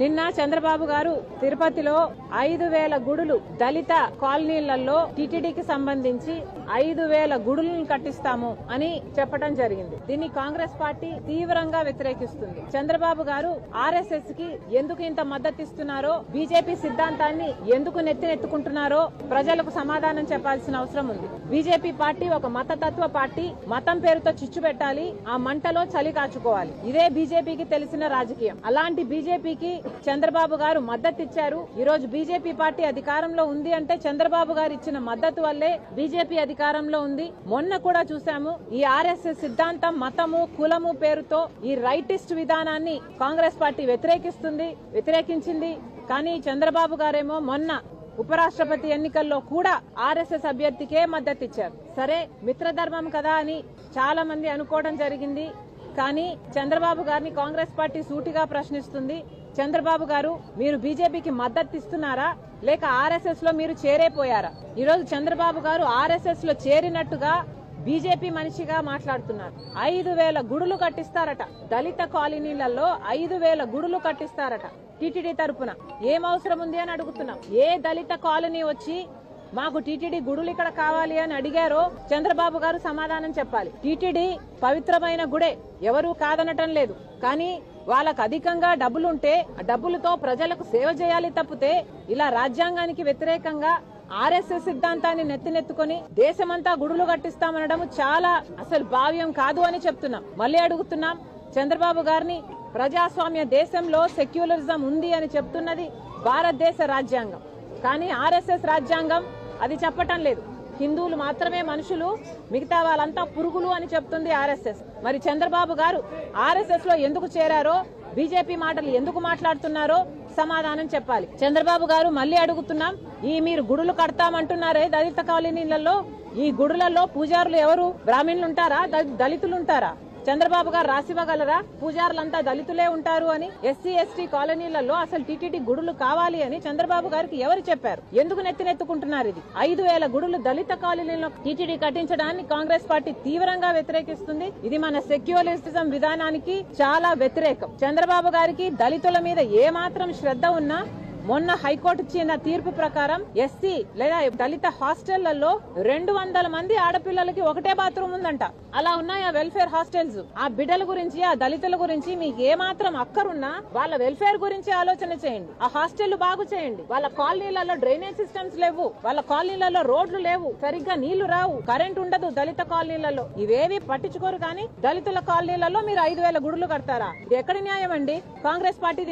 నిన్న చంద్రబాబు గారు తిరుపతిలో 5,000 గుడులు దళిత కాలనీలలో టీటీడీకి సంబంధించి 5,000 గుడులను కట్టిస్తాము అని చెప్పడం జరిగింది. దీన్ని కాంగ్రెస్ పార్టీ తీవ్రంగా వ్యతిరేకిస్తుంది. చంద్రబాబు గారు ఆర్ఎస్ఎస్ కి ఎందుకు ఇంత మద్దతు ఇస్తున్నారో, బీజేపీ సిద్ధాంతాన్ని ఎందుకు నెత్తినెత్తుకుంటున్నారో ప్రజలకు సమాధానం చెప్పాల్సిన అవసరం ఉంది. బీజేపీ పార్టీ ఒక మతతత్వ పార్టీ. మతం పేరుతో చిచ్చు పెట్టాలి, ఆ మంటలో చలి కాచుకోవాలి. ఇదే బీజేపీకి తెలిసిన రాజకీయం. అలాంటి బీజేపీకి చంద్రబాబు గారు మద్దతు ఇచ్చారు. ఈ రోజు బీజేపీ పార్టీ అధికారంలో ఉంది అంటే చంద్రబాబు గారు ఇచ్చిన మద్దతు వల్లే బీజేపీ అధికారంలో ఉంది. మొన్న కూడా చూసాము, ఈ ఆర్ఎస్ఎస్ సిద్ధాంతం మతము కులము పేరుతో ఈ రైటిస్ట్ విధానాన్ని కాంగ్రెస్ పార్టీ వ్యతిరేకించింది. కానీ చంద్రబాబు గారేమో మొన్న ఉపరాష్ట్రపతి ఎన్నికల్లో కూడా ఆర్ఎస్ఎస్ అభ్యర్థికే మద్దతు ఇచ్చారు. సరే, మిత్రధర్మం కదా అని చాలా మంది అనుకోవడం జరిగింది. కానీ చంద్రబాబు గారిని కాంగ్రెస్ పార్టీ సూటిగా ప్రశ్నిస్తుంది. చంద్రబాబు గారు, మీరు బీజేపీకి మద్దతు ఇస్తున్నారా లేక ఆర్ఎస్ఎస్ లో మీరు చేరేపోయారా? ఈ రోజు చంద్రబాబు గారు ఆర్ఎస్ఎస్ లో చేరినట్టుగా బీజేపీ మనిషిగా మాట్లాడుతున్నారు. 5,000 గుడులు కట్టిస్తారట. దళిత కాలనీలలో 5,000 గుడులు కట్టిస్తారట టీటీడీ తరపున. ఏం అవసరం ఉంది అని అడుగుతున్నాం. ఏ దళిత కాలనీ వచ్చి మాకు టీటీడీ గుడులు ఇక్కడ కావాలి అని అడిగారో చంద్రబాబు గారు సమాధానం చెప్పాలి. టీటీడీ పవిత్రమైన గుడే, ఎవరూ కాదనటం లేదు. కానీ వాళ్ళకు అధికంగా డబ్బులుంటే ఆ డబ్బులతో ప్రజలకు సేవ చేయాలి తప్పితే ఇలా రాజ్యాంగానికి వ్యతిరేకంగా ఆర్ఎస్ఎస్ సిద్ధాంతాన్ని నెత్తినెత్తుకొని దేశమంతా గుడులు కట్టిస్తామనడం చాలా అసలు భావ్యం కాదు అని చెప్తున్నాం. మళ్ళీ అడుగుతున్నాం, చంద్రబాబు గారిని ప్రజాస్వామ్య దేశంలో సెక్యులరిజం ఉంది అని చెప్తున్నది భారతదేశ రాజ్యాంగం. కానీ ఆర్ఎస్ఎస్ రాజ్యాంగం అది చెప్పటం లేదు. హిందువులు మాత్రమే మనుషులు, మిగతా వాళ్ళంతా పురుగులు అని చెప్తుంది ఆర్ఎస్ఎస్. మరి చంద్రబాబు గారు ఆర్ఎస్ఎస్ లో ఎందుకు చేరారో, బీజేపీ మాటలు ఎందుకు మాట్లాడుతున్నారో సమాధానం చెప్పాలి. చంద్రబాబు గారు మళ్ళీ అడుగుతున్నాం, మీరు గుడులు కడతామంటున్నారే దళిత కాలనీలలో, ఈ గుడులలో పూజారులు ఎవరు? బ్రాహ్మణులు ఉంటారా? దళితులు ఉంటారా? చంద్రబాబు గారు రాసివ్వగలరా పూజారులంతా దళితులే ఉంటారు అని? ఎస్సీ ఎస్టీ కాలనీలలో అసలు టీటీడీ గుడులు కావాలి అని చంద్రబాబు గారికి ఎవరు చెప్పారు? ఎందుకు నెత్తినెత్తుకుంటున్నారు? ఇది 5,000 గుడులు దళిత కాలనీలో టీటీడీ కట్టించడాన్ని కాంగ్రెస్ పార్టీ తీవ్రంగా వ్యతిరేకిస్తుంది. ఇది మన సెక్యులరిజం విధానానికి చాలా వ్యతిరేకం. చంద్రబాబు గారికి దళితుల మీద ఏమాత్రం శ్రద్ధ ఉన్నా మొన్న హైకోర్టు ఇచ్చిన తీర్పు ప్రకారం ఎస్సీ లేదా దళిత హాస్టళ్లలో 200 మంది ఆడపిల్లలకి ఒకటే బాత్రూమ్ ఉందంట. అలా ఉన్నాయి ఆ వెల్ఫేర్ హాస్టల్స్. ఆ బిడ్డల గురించి, ఆ దళితుల గురించి మీకు ఏమాత్రం అక్కరున్నా వాళ్ళ వెల్ఫేర్ గురించి ఆలోచన చేయండి. ఆ హాస్టళ్లు బాగు చేయండి. వాళ్ళ కాలనీలలో డ్రైనేజ్ సిస్టమ్స్ లేవు, వాళ్ళ కాలనీలలో రోడ్లు లేవు, సరిగ్గా నీళ్లు రావు, కరెంట్ ఉండదు దళిత కాలనీలలో. ఇవేవి పట్టించుకోరు. కానీ దళితుల కాలనీలలో మీరు 5,000 గుడులు కడతారా? ఇది ఎక్కడి న్యాయం అండి? కాంగ్రెస్ పార్టీ